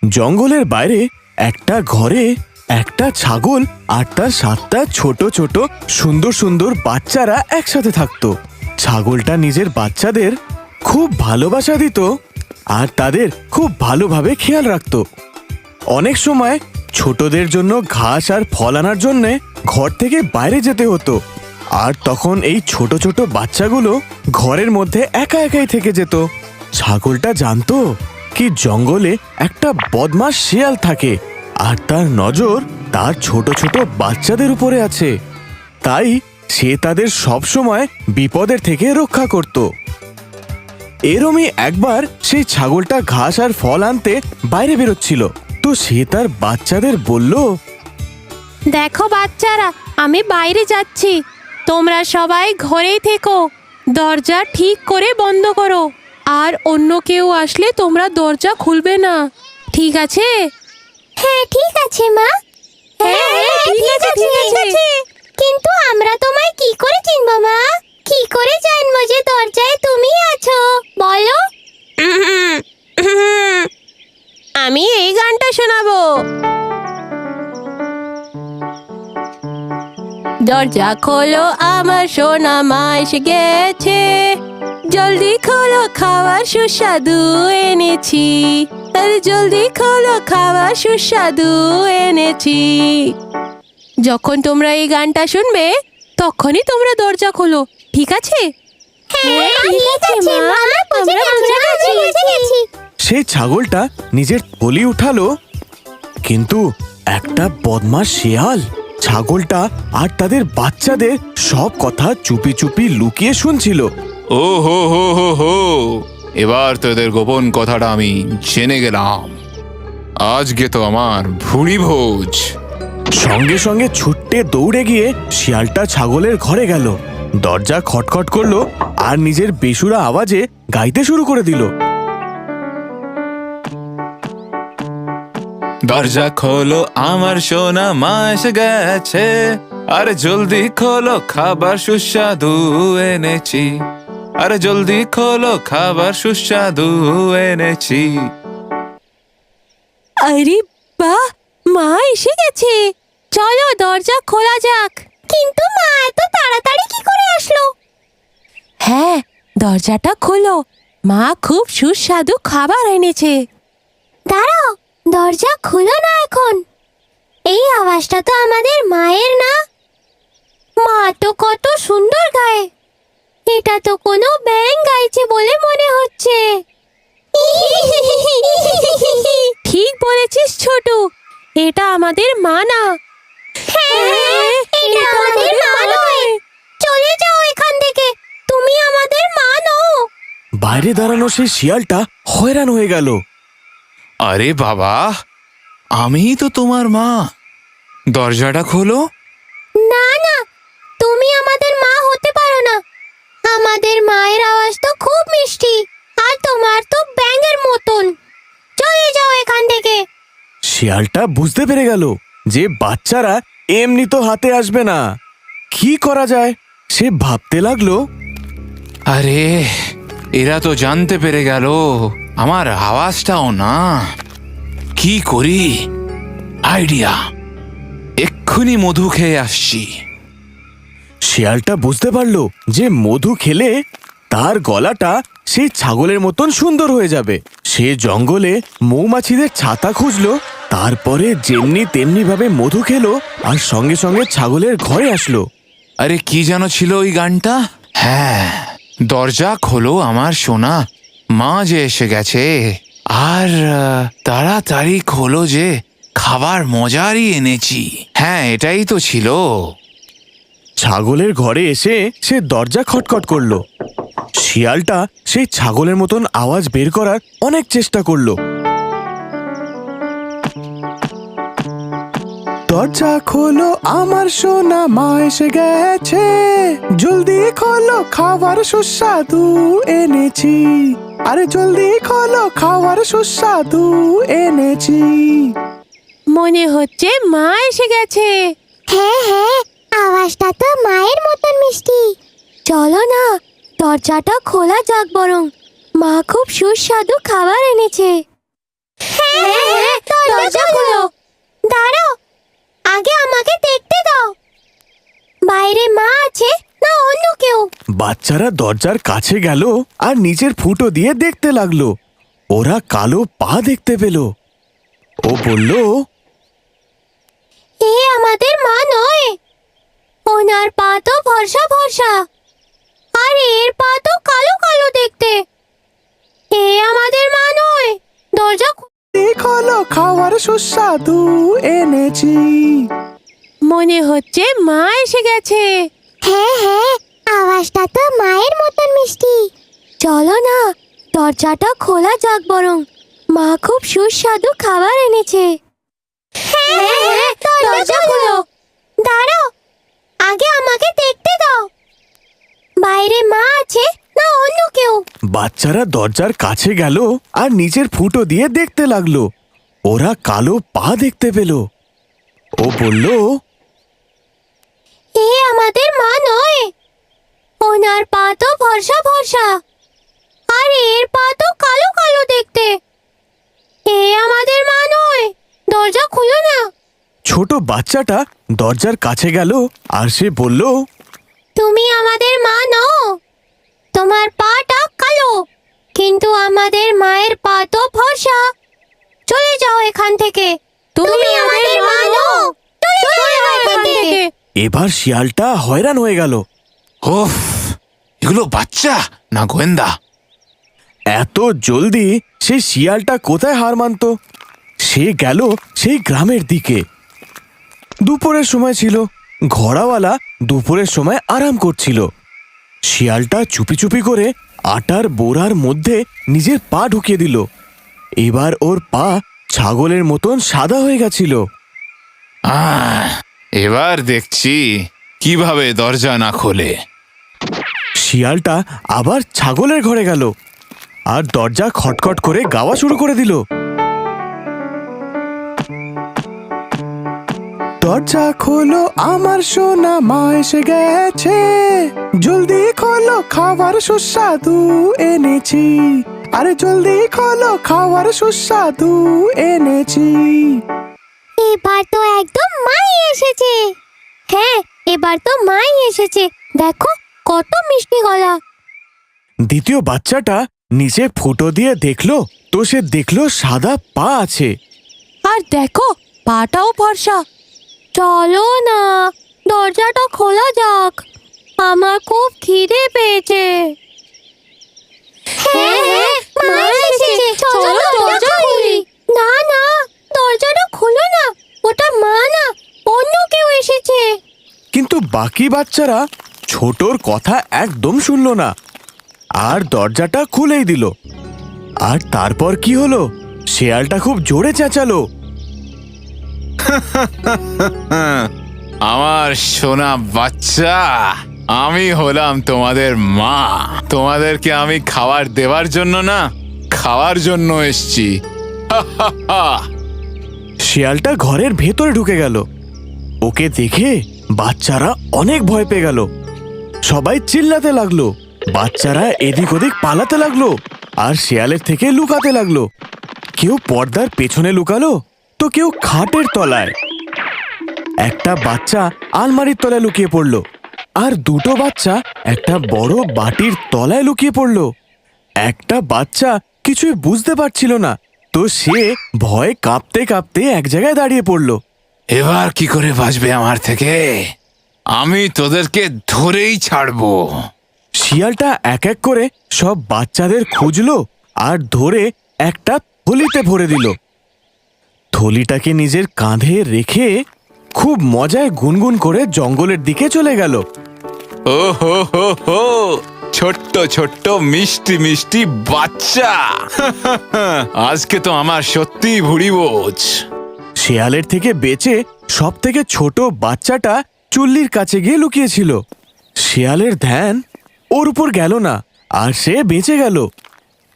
জঙ্গলের বাইরে একটা ঘরে একটা ছাগল আর তার 7টা ছোট ছোট সুন্দর সুন্দর বাচ্চারা একসাথে থাকতো। ছাগলটা নিজের বাচ্চাদের খুব ভালোবাসা দিত আর তাদের খুব ভালোভাবে খেয়াল রাখত। অনেক সময় ছোটদের জন্য ঘাস আর ফল আনার জন্য ঘর থেকে বাইরে যেতে হতো, আর তখন এই ছোট ছোট বাচ্চাগুলো ঘরের মধ্যে একা একাই থেকে যেত। ছাগলটা জানতো কি জঙ্গলে একটা বদমাশ শিয়াল থাকে আর তার নজর তার ছোট ছোট বাচ্চাদের উপরে আছে, তাই সে তাদের সব সময় বিপদের থেকে রক্ষা করত। এরমই একবার সেই ছাগলটা ঘাস আর ফল আনতে বাইরে বেরোচ্ছিল, তো সে তার বাচ্চাদের বলল, দেখো বাচ্চারা, আমি বাইরে যাচ্ছি, তোমরা সবাই ঘরেই থেকো, দরজা ঠিক করে বন্ধ করো, আর অন্য কেউ আসলে তোমরা দরজা খুলবে না, ঠিক আছে? হ্যাঁ ঠিক আছে মা। হ্যাঁ, ঠিক আছে। কিন্তু আমরা তোমায় কি করে চিনবো মা? কি করে জানবো যে দরজায় তুমি আছো বলো? আমি এই গানটা শোনাবো। দরজা খোলো, আমার সোনা মা এসে গেছে, জলদি খোলো, খাবার সুস্বাদু এনেছি, আরে জলদি খোলো, খাবার সুস্বাদু এনেছি। যখন তোমরা এই গানটা শুনবে তখনই তোমরা দরজা খোলো, ঠিক আছে? হ্যাঁ ঠিক আছে মা, আমরা বুঝে গেছি। সেই ছাগলটা নিজের থলি উঠালো, কিন্তু একটা বদমাশ শিয়াল ছাগলটা আর তাদের বাচ্চাদের সব কথা চুপি চুপি লুকিয়ে শুনছিল। ও হো হো হো হো, এবার তোদের গোপন কথাটা আমি জেনে গেলাম। আজকে তো আমার ভুঁড়ি ভোজ। সঙ্গে সঙ্গে ছুটে দৌড়ে গিয়ে শিয়ালটা ছাগলের ঘরে গেল, দরজা খটখট করলো আর নিজের বেসুরা আওয়াজে গাইতে শুরু করে দিল। দরজা খোলো, আমার সোনা মা এসে গেছে, আরে জলদি খোলো, খাবার সুস্বাদু এনেছি, আরে জলদি খোলো, খাবার সুস্বাদু এনেছি। আরে বাহ, মা এসে গেছে, চলো দরজা খোলা যাক। কিন্তু মা এত তাড়াতাড়ি কি করে আসলো? হ্যাঁ, দরজাটা খোলো, মা খুব সুস্বাদু খাবার এনেছে। দাঁড়াও, দরজা খুলো না এখন। এই আওয়াজটা তো আমাদের মায়ের না? মা তো কত সুন্দর গায়, এটা তো কোনো ব্যাঙ গাইছে বলে মনে হচ্ছে। ঠিক বলেছিস ছোট, এটা আমাদের মা না। হ্যাঁ, এটা আমাদের মা নয়। চলে যাও এখান থেকে, তুমি আমাদের মা নও। বাইরে দাঁড়ানো সেই শিয়ালটা হয়রান হয়ে গেল। আরে বাবা, আমি তো তোমার মা, দরজাটা খোলো। না না, তুমি আমাদের মা হতে পারো না। আমাদের মায়ের আওয়াজ তো খুব মিষ্টি, আর তোমার তো ব্যাঙের মতন। চলে যাও এখান থেকে। শিয়ালটা বুঝতে পেরে গেল যে বাচ্চারা এমনি তো হাতে আসবে না, কি করা যায় সে ভাবতে লাগলো। আরে এরা তো জানতে পেরে গেল আমার আওয়াজটাও না, কি করি? আইডিয়া, এক্ষুনি মধু খেয়ে আসছি। শিয়ালটা বুঝতে পারলো যে মধু খেলে তার গলাটা সেই ছাগলের মতন সুন্দর হয়ে যাবে। সে জঙ্গলে মৌমাছিদের ছাতা খুঁজলো, তারপরে যেমনি তেমনি ভাবে মধু খেলো আর সঙ্গে সঙ্গে ছাগলের ঘরে আসলো। আরে কি যেন ছিল ওই গানটা? হ্যাঁ, দরজা খোলো আমার সোনা মা যে এসে গেছে, আর তাড়াতাড়ি খোলো যে খাবার মজারই এনেছি। হ্যাঁ, এটাই তো ছিল। ছাগলের ঘরে এসে সে দরজা খটখট করলো। শিয়ালটা সেই ছাগলের মতন আওয়াজ বের করার অনেক চেষ্টা করলো। দরজা খোলো, আমার সোনা মা এসে গেছে, জলদি খোলো, খাবার সুস্বাদু এনেছি, আরে জলদি খোলো, খাবার সুস্বাদু এনেছি। মনে হচ্ছে মা এসে গেছে। হ্যাঁ হ্যাঁ, আওয়াজটা তো মায়ের মতন মিষ্টি। চলো না, দরজাটা খোলা যাক বরং, মা খুব সুস্বাদু খাবার এনেছে। হ্যাঁ হ্যাঁ, বাচ্চারা দরজার কাছে গেল আর নিচের ফুটো দিয়ে দেখতে লাগলো। ওরা কালো পা দেখতে পেল। ও বলল, এ আমাদের মা নয়, ওনার পা তো ফর্সা ফর্সা, আর এর পা তো কালো কালো দেখতে। এ আমাদের মা নয়, দরজা খোলো, খাওয়ার সুস্বাদু এনেছি। মনে হচ্ছে মা এসে গেছে। হ্যাঁ হ্যাঁ, আওয়াজটা তো মায়ের মতন মিষ্টি। চলো না, দরজাটা খোলা যাক বরং, মা খুব সুস্বাদু খাবার এনেছে। হ্যাঁ হ্যাঁ, দরজা খোলো। দাঁড়াও, আগে আমাকে দেখতে দাও, বাইরে মা আছে না অন্য কেউ। বাচ্চারা দরজার কাছে গেল আর নিচের ফুটো দিয়ে দেখতে লাগলো। ওরা কালো পা দেখতে পেল। ও বলল, এ আমাদের মা নয়, ওনার পা তো ফর্সা ফর্সা, আর এর পা তো কালো কালো দেখতে। এ আমাদের মা নয়, দরজা খুলো না। ছোট বাচ্চাটা দরজার কাছে গেল আর সে বলল, তুমি আমাদের মা নও, তোমার পাটা কালো, কিন্তু আমাদের মায়ের পা তো ফর্সা। চলে যাও এখান থেকে, তুমি আমাদের মা নও, চলে যাও এখান থেকে। এবার শিয়ালটা হয়রান হয়ে গেল। ওফ, এগুলো বাচ্চা না গোয়েন্দা? এত জলদি সে শিয়ালটা কোথায় হার মানত? সে গেল সেই গ্রামের দিকে। দুপুরের সময় ছিল, ঘোড়াওয়ালা দুপুরের সময় আরাম করছিল। শিয়ালটা চুপি চুপি করে আটার বোরার মধ্যে নিজের পা ঢুকিয়ে দিল। এবার ওর পা ছাগলের মতন সাদা হয়ে গেছিল। এবার দেখছি কিভাবে দরজা না খোলে। শিয়ালটা আবার ছাগলের ঘরে গেল আর দরজা খটখট করে গাওয়া শুরু করে দিল। দরজা খোলো, আমার সোনা মা এসে গেছে, জলদি খোলো, খাবার সুস্বাদু এনেছি, আরে জলদি খোলো, খাবার সুস্বাদু এনেছি। এবার তো একদম মাই এসেছে। হ্যাঁ, এবার তো মাই এসেছে, দেখো কত মিষ্টি গলা। দ্বিতীয় বাচ্চাটা নিচে ফুটো দিয়ে দেখলো তো সে দেখলো সাদা পা আছে। আর দেখো, পাটাও ফর্সা। চলো না, দরজাটা খোলা যাক, আমার খুব খিদে পেয়েছে। হ্যাঁ হ্যাঁ, মা এসেছে, চলো দরজা খুলি। না না, দরজাটা খুলো না, ওটা মা না, অন্য কেউ এসেছে। কিন্তু বাকি বাচ্চারা ছোটর কথা একদম শুনলো না আর দরজাটা খুলেই দিল। আর তারপর কি হলো? শেয়ালটা খুব জোরে চেঁচালো, আমার সোনা বাচ্চা, আমি হলাম তোমাদের মা। তোমাদেরকে আমি খাবার দেওয়ার জন্য না, খাওয়ার জন্য এসছি। শিয়ালটা ঘরের ভেতরে ঢুকে গেল। ওকে দেখে বাচ্চারা অনেক ভয় পেয়ে গেল। সবাই চিল্লাতে লাগলো, বাচ্চারা এদিক ওদিক পালাতে লাগলো আর শিয়ালের থেকে লুকাতে লাগলো। কেউ পর্দার পেছনে লুকালো তো কেউ খাটের তলায়। একটা বাচ্চা আলমারির তলায় লুকিয়ে পড়লো আর দুটো বাচ্চা একটা বড় বাটির তলায় লুকিয়ে পড়লো। একটা বাচ্চা কিছুই বুঝতে পারছিল না, তো সে ভয়ে কাঁপতে কাঁপতে এক জায়গায় দাঁড়িয়ে পড়লো। এবার কি করে বাঁচবে আমার থেকে? আমি তোদেরকে ধরেই ছাড়বো। শিয়ালটা এক এক করে সব বাচ্চাদের খুঁজলো আর ধরে একটা থলিতে ভরে দিল। থলিটাকে নিজের কাঁধে রেখে খুব মজায় গুনগুন করে জঙ্গলের দিকে চলে গেল। ও হো হো হো, ছোট্ট ছোট্ট মিষ্টি মিষ্টি বাচ্চা, আজকে তো আমার সত্যি ভুড়ি বোঝ। শেয়ালের থেকে বেঁচে সব থেকে ছোট বাচ্চাটা চুল্লির কাছে গিয়ে লুকিয়েছিল। শেয়ালের ধ্যান ওর উপর গেল না আর সে বেঁচে গেল।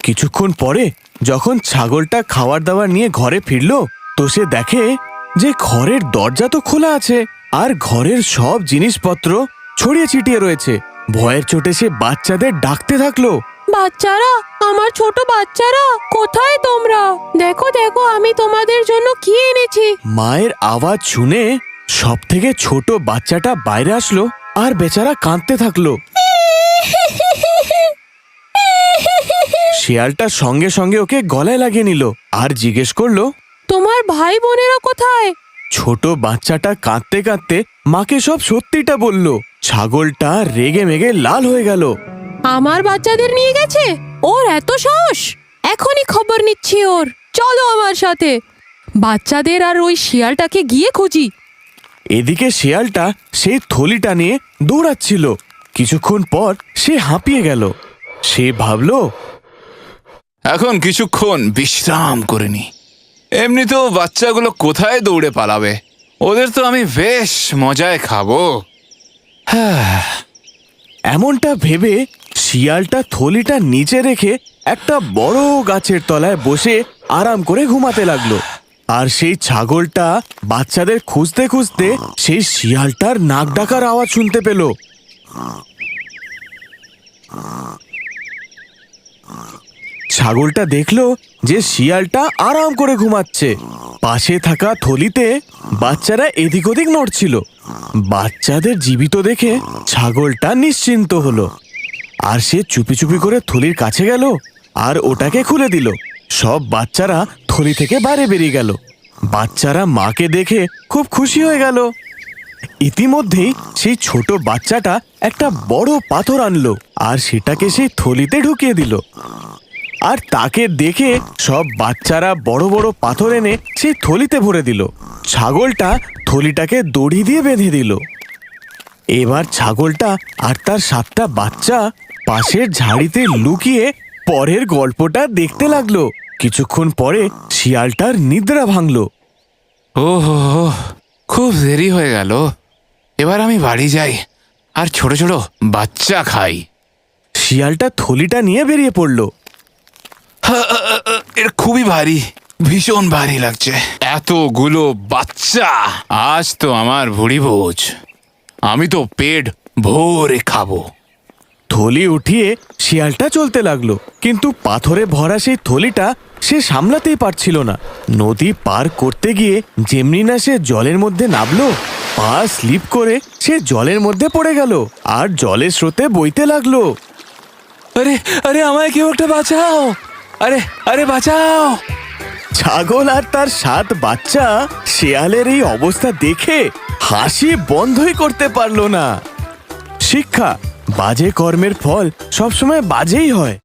কিছুক্ষণ পরে যখন ছাগলটা খাবার দাবার নিয়ে ঘরে ফিরল তো সে দেখে যে ঘরের দরজা তো খোলা আছে আর ঘরের সব জিনিসপত্র ছড়িয়ে ছিটিয়ে রয়েছে। ভয়ের চোটে সে বাচ্চাদের ডাকতে থাকলো, বাচ্চারা, আমার ছোট বাচ্চারা, কোথায় তোমরা? দেখো দেখো, আমি তোমাদের জন্য কি এনেছি। মায়ের আওয়াজ শুনে সব থেকে ছোট বাচ্চাটা বাইরে আসলো আর বেচারা কাঁদতে থাকলো। শিয়ালটা সঙ্গে সঙ্গে ওকে গলায় লাগিয়ে নিল আর জিজ্ঞেস করলো, তোমার ভাই বোনেরা কোথায়? ছোট বাচ্চাটা কাঁদতে কাঁদতে মাকে সব সত্যিটা বলল। ছাগলটা রেগে মেগে লাল হয়ে গেল। আমার বাচ্চাদের নিয়ে গেছে? ওর এত সাহস! এখনই খবর নিচ্ছি ওর। চলো আমার সাথে, বাচ্চাদের আর ওই শিয়ালটাকে গিয়ে খুঁজি। এদিকে শিয়ালটা সেই থলিটা নিয়ে দৌড়াচ্ছিল। কিছুক্ষণ পর সে হাঁপিয়ে গেল। সে ভাবল, এখন কিছুক্ষণ বিশ্রাম করে নি। এমনিতেও বাচ্চাগুলো কোথায় দৌড়ে পালাবে, ওদের তো আমি বেশ মজায় খাবো। হ্যাঁ, এমনটা ভেবে শিয়ালটা থলিটা নিচে রেখে একটা বড় গাছের তলায় বসে আরাম করে ঘুমাতে লাগলো। আর সেই ছাগলটা বাচ্চাদের খুঁজতে খুঁজতে সেই শিয়ালটার নাক ডাকার আওয়াজ শুনতে পেল। ছাগলটা দেখলো যে শিয়ালটা আরাম করে ঘুমাচ্ছে। পাশে থাকা থলিতে বাচ্চারা এদিক ওদিক নড়ছিল। বাচ্চাদের জীবিত দেখে ছাগলটা নিশ্চিন্ত হলো। আর সে চুপি চুপি করে থলির কাছে গেল আর ওটাকে খুলে দিল। সব বাচ্চারা থলি থেকে বাইরে বেরিয়ে গেল। বাচ্চারা মাকে দেখে খুব খুশি হয়ে গেল। ইতিমধ্যেই সেই ছোট বাচ্চাটা একটা বড় পাথর আনলো আর সেটাকে সেই থলিতে ঢুকিয়ে দিল। আর তাকে দেখে সব বাচ্চারা বড় বড় পাথর এনে সেই থলিতে ভরে দিল। ছাগলটা থলিটাকে দড়ি দিয়ে বেঁধে দিল। এবার ছাগলটা আর তার 7টা বাচ্চা পাশের ঝাড়িতে লুকিয়ে পরের গল্পটা দেখতে লাগলো। কিছুক্ষণ পরে শিয়ালটার নিদ্রা ভাঙলো। ওহো, খুব দেরি হয়ে গেল। এবার আমি বাড়ি যাই আর ছোট ছোট বাচ্চা খাই। শিয়ালটা থলিটা নিয়ে বেরিয়ে পড়লো। এর খুবই ভারী, ভীষণ ভারী লাগছে। এতগুলো বাচ্চা, আজ তো আমার ভুড়ি ভোজ। আমি তো পেট ভরে খাবো। থলি উঠিয়ে শিয়ালটা চলতে লাগলো, কিন্তু পাথরে ভরা সেই থলিটা সে সামলাতেই পারছিল না। নদী পার করতে গিয়ে যেমনি না সে জলের মধ্যে নামলো, পা স্লিপ করে সে জলের মধ্যে পড়ে গেল আর জলের স্রোতে বইতে লাগলো। আরে আরে, আমায় কেউ একটা বাঁচাও! আরে আরে, বাঁচাও! ছাগল আর তার 7 বাচ্চা শিয়ালের এই অবস্থা দেখে হাসি বন্ধই করতে পারলো না। শিক্ষা, বাজে কর্মের ফল সবসময় বাজেই হয়।